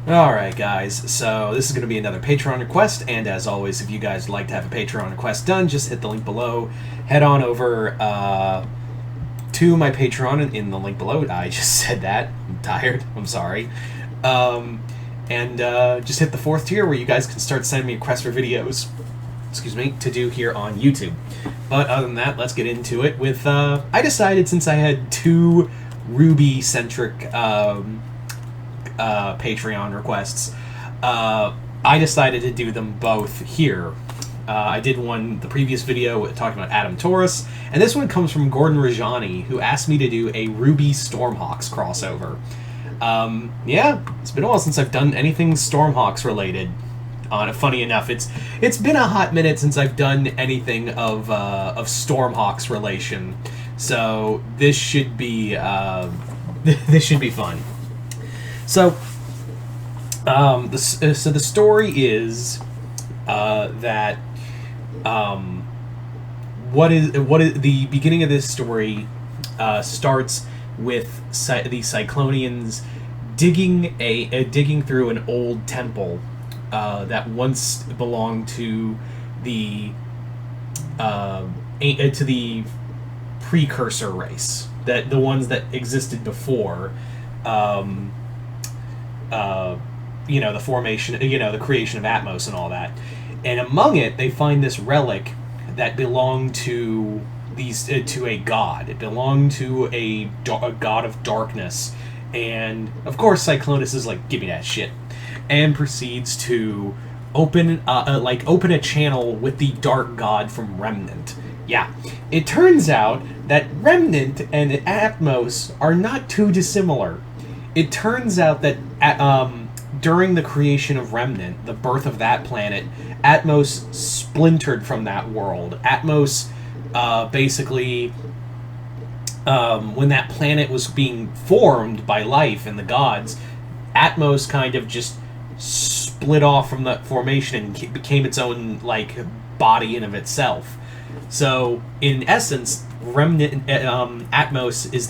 Alright guys, so this is going to be another Patreon request, and as always, if you guys would like to have a Patreon request done, just hit the link below. Head on over to my Patreon in the link below. I just said that. I'm tired. I'm sorry. And just hit the 4th tier where you guys can start sending me requests for videos, excuse me, to do here on YouTube. But other than that, let's get into it with, I decided since I had 2 RWBY-centric Patreon requests, I decided to do them both here. I did the previous video talking about Adam Taurus, and this one comes from Gordon Rajani, who asked me to do a RWBY Stormhawks crossover. Yeah, it's been a while since I've done anything Stormhawks related. Funny enough, it's been a hot minute since I've done anything of Stormhawks relation, so this should be this should be fun. So, the story is that what is the beginning of this story starts with the Cyclonians digging through an old temple that once belonged to the precursor race, that the ones that existed before. The formation, the creation of Atmos and all that. And among it, they find this relic that belonged to to a god. It belonged to a god of darkness. And, of course, Cyclonus is like, give me that shit. And proceeds to open a channel with the dark god from Remnant. Yeah. It turns out that Remnant and Atmos are not too dissimilar. It turns out that during the creation of Remnant, the birth of that planet, Atmos splintered from that world. Atmos, basically, when that planet was being formed by life and the gods, Atmos kind of just split off from the formation and became its own, body in of itself. So, in essence, Remnant, Atmos is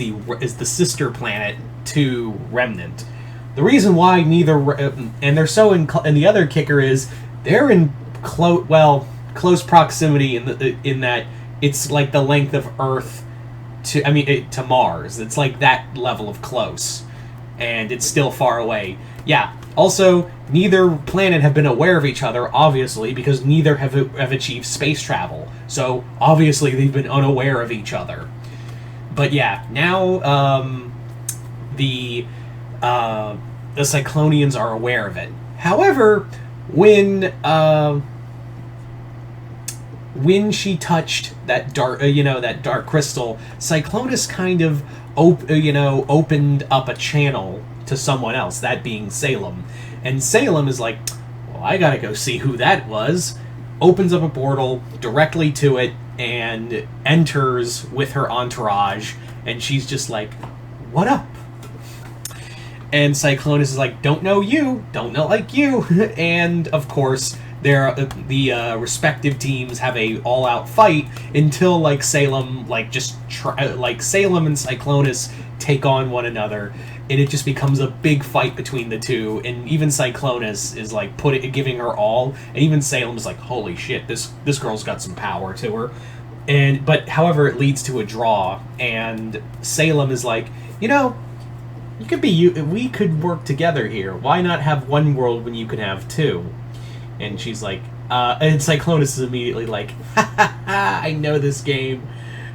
the sister planet to Remnant. The reason why neither, and they're so and the other kicker is they're in close proximity in that it's like the length of Earth to Mars. It's like that level of close, and it's still far away. Yeah. Also, neither planet have been aware of each other, obviously, because neither have achieved space travel. So obviously they've been unaware of each other. But yeah, now the Cyclonians are aware of it. However, when she touched that dark crystal, Cyclonus kind of opened up a channel to someone else, that being Salem. And Salem is like, well, I gotta go see who that was. Opens up a portal directly to it and enters with her entourage, and she's just like, what up? And Cyclonus is like, don't know you, don't know like you. And, of course, the respective teams have a all-out fight until, Salem, Salem and Cyclonus take on one another, and it just becomes a big fight between the two, and even Cyclonus is, giving her all, and even Salem is like, holy shit, this girl's got some power to her. But, however, it leads to a draw, and Salem is like, we could work together here. Why not have one world when you can have two? And she's like, and Cyclonus is immediately like, ha ha ha, I know this game.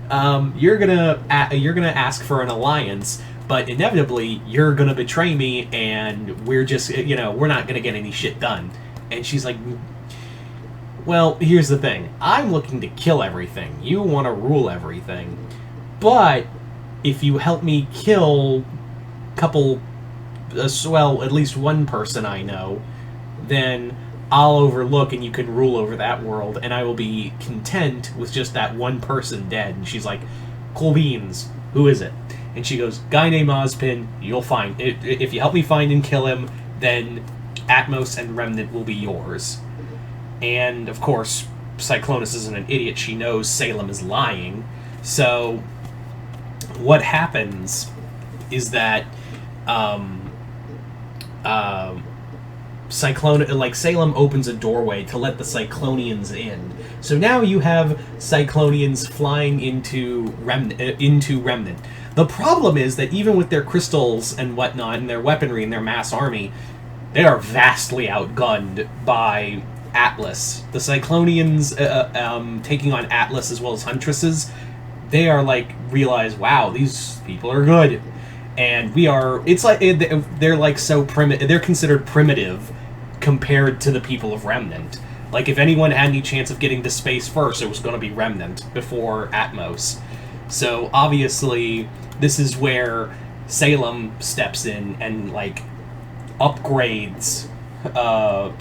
You're gonna ask for an alliance, but inevitably you're gonna betray me, and we're just, we're not gonna get any shit done. And she's like, well, here's the thing. I'm looking to kill everything. You want to rule everything. But if you help me kill at least one person I know, then I'll overlook and you can rule over that world, and I will be content with just that one person dead. And she's like, cool beans, who is it? And she goes, guy named Ozpin, you'll find, if you help me find and kill him, then Atmos and Remnant will be yours. And, of course, Cyclonus isn't an idiot, she knows Salem is lying, so what happens is that Salem opens a doorway to let the Cyclonians in. So now you have Cyclonians flying into Remnant. The problem is that even with their crystals and whatnot, and their weaponry and their mass army, they are vastly outgunned by Atlas. The Cyclonians taking on Atlas as well as Huntresses, they are realize, wow, these people are good. And they're so primitive. They're considered primitive compared to the people of Remnant. If anyone had any chance of getting to space first, it was going to be Remnant before Atmos. So obviously, this is where Salem steps in and upgrades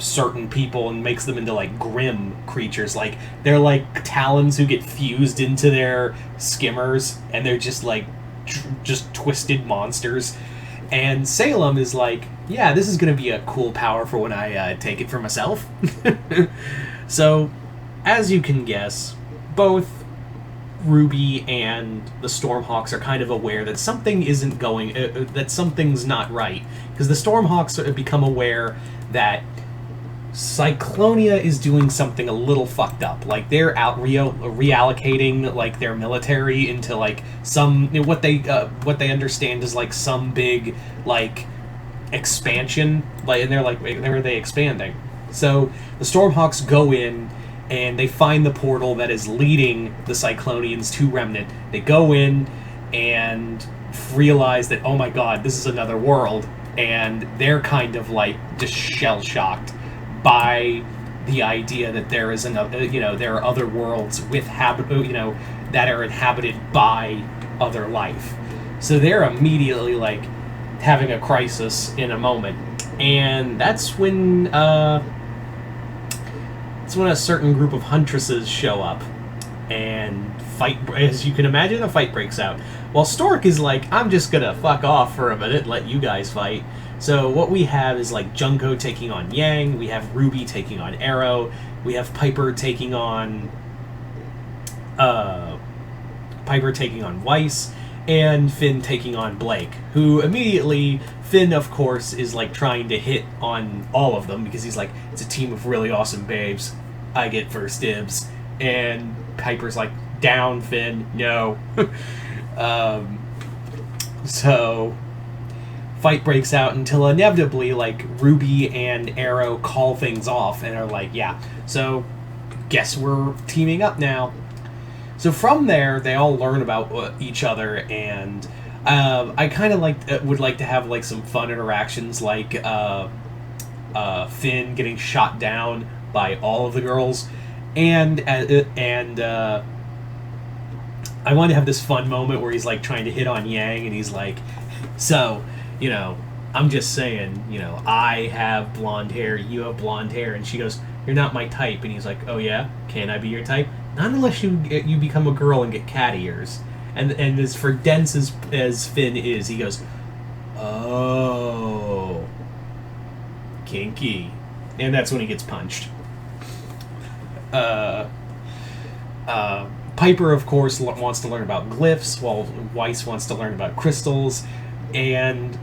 certain people and makes them into grim creatures. They're talons who get fused into their skimmers, and they're just just twisted monsters. And Salem is yeah, this is going to be a cool power for when I take it for myself. So, as you can guess, both RWBY and the Stormhawks are kind of aware that something isn't going, that something's not right. Because the Stormhawks become aware that Cyclonia is doing something a little fucked up. They're out reallocating their military into some what they understand is some big expansion. And they're where are they expanding? So the Stormhawks go in and they find the portal that is leading the Cyclonians to Remnant. They go in and realize that, oh my god, this is another world, and they're kind of just shell-shocked by the idea that there is another, there are other worlds with that are inhabited by other life. So they're immediately having a crisis in a moment, and that's when a certain group of Huntresses show up and fight. As you can imagine, a fight breaks out. While Stork is I'm just gonna fuck off for a minute, let you guys fight. So what we have is Junko taking on Yang, we have RWBY taking on Arrow, we have Piper taking on Weiss, and Finn taking on Blake, who immediately, Finn of course is trying to hit on all of them because he's it's a team of really awesome babes, I get first dibs. And Piper's down, Finn, no. So fight breaks out until inevitably RWBY and Arrow call things off and are yeah, so guess we're teaming up now. So from there they all learn about each other, and I kind of would like to have some fun interactions, Finn getting shot down by all of the girls, and I want to have this fun moment where he's trying to hit on Yang, and he's so, I'm just saying, I have blonde hair, you have blonde hair, and she goes, you're not my type, and he's oh yeah, can I be your type? Not unless you become a girl and get cat ears. And as for dense as Finn is, he goes, oh, kinky. And that's when he gets punched. Piper, of course, wants to learn about glyphs, while Weiss wants to learn about crystals. And,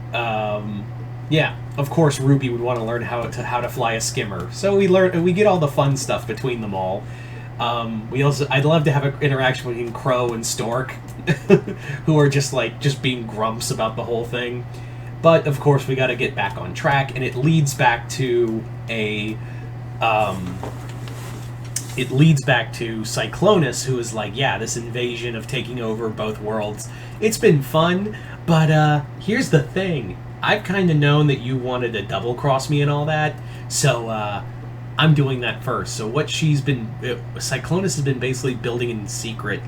yeah, of course, RWBY would want to learn how to fly a skimmer. So we get all the fun stuff between them all. I'd love to have an interaction between Crow and Stork, who are just being grumps about the whole thing. But of course, we got to get back on track, and it leads back to Cyclonus, who is yeah, this invasion of taking over both worlds. It's been fun, but here's the thing. I've kind of known that you wanted to double cross me and all that, so I'm doing that first. So what Cyclonus has been basically building in secret,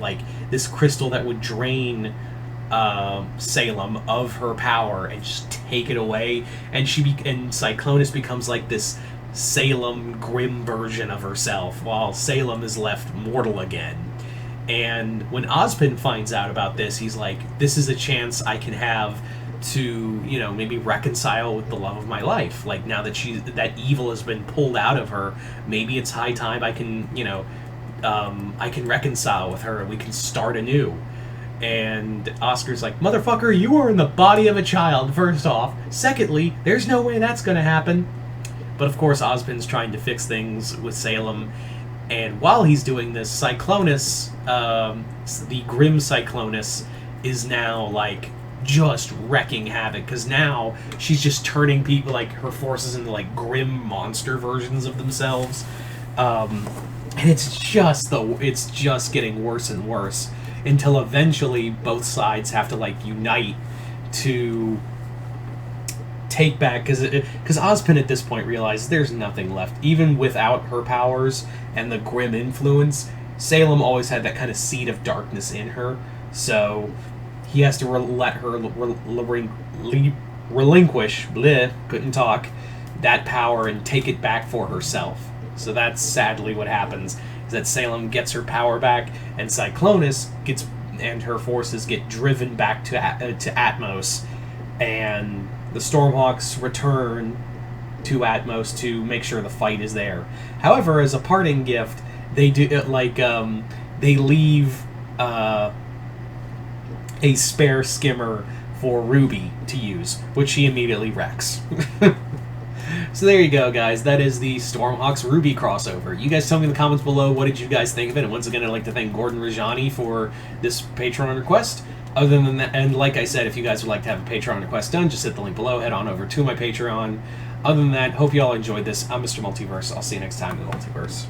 this crystal that would drain Salem of her power and just take it away, and Cyclonus becomes this Salem grim version of herself, while Salem is left mortal again. And when Ozpin finds out about this, he's this is a chance I can have to, maybe reconcile with the love of my life. Now that that evil has been pulled out of her, maybe it's high time I can, I can reconcile with her and we can start anew. And Oscar's like, motherfucker, you are in the body of a child, first off. Secondly, there's no way that's gonna happen. But of course, Ozpin's trying to fix things with Salem. And while he's doing this, Cyclonus, the Grim Cyclonus, is now, like, just wrecking havoc. Because now she's just turning people, like, her forces into, like, grim monster versions of themselves. And it's just getting worse and worse. Until eventually both sides have to, like, unite to take back, because Ozpin at this point realizes there's nothing left. Even without her powers and the grim influence, Salem always had that kind of seed of darkness in her, so he has to let her relinquish, couldn't talk, that power and take it back for herself. So that's sadly what happens, is that Salem gets her power back, and Cyclonus and her forces get driven back to Atmos, and the Stormhawks return to Atmos to make sure the fight is there. However, as a parting gift, they do they leave a spare skimmer for RWBY to use, which she immediately wrecks. So there you go, guys. That is the Stormhawks RWBY crossover. You guys tell me in the comments below, what did you guys think of it? And once again, I'd like to thank Gordon Rajani for this Patreon request. Other than that, and like I said, if you guys would like to have a Patreon request done, just hit the link below, head on over to my Patreon. Other than that, hope you all enjoyed this. I'm Mr. Multiverse. I'll see you next time in the Multiverse.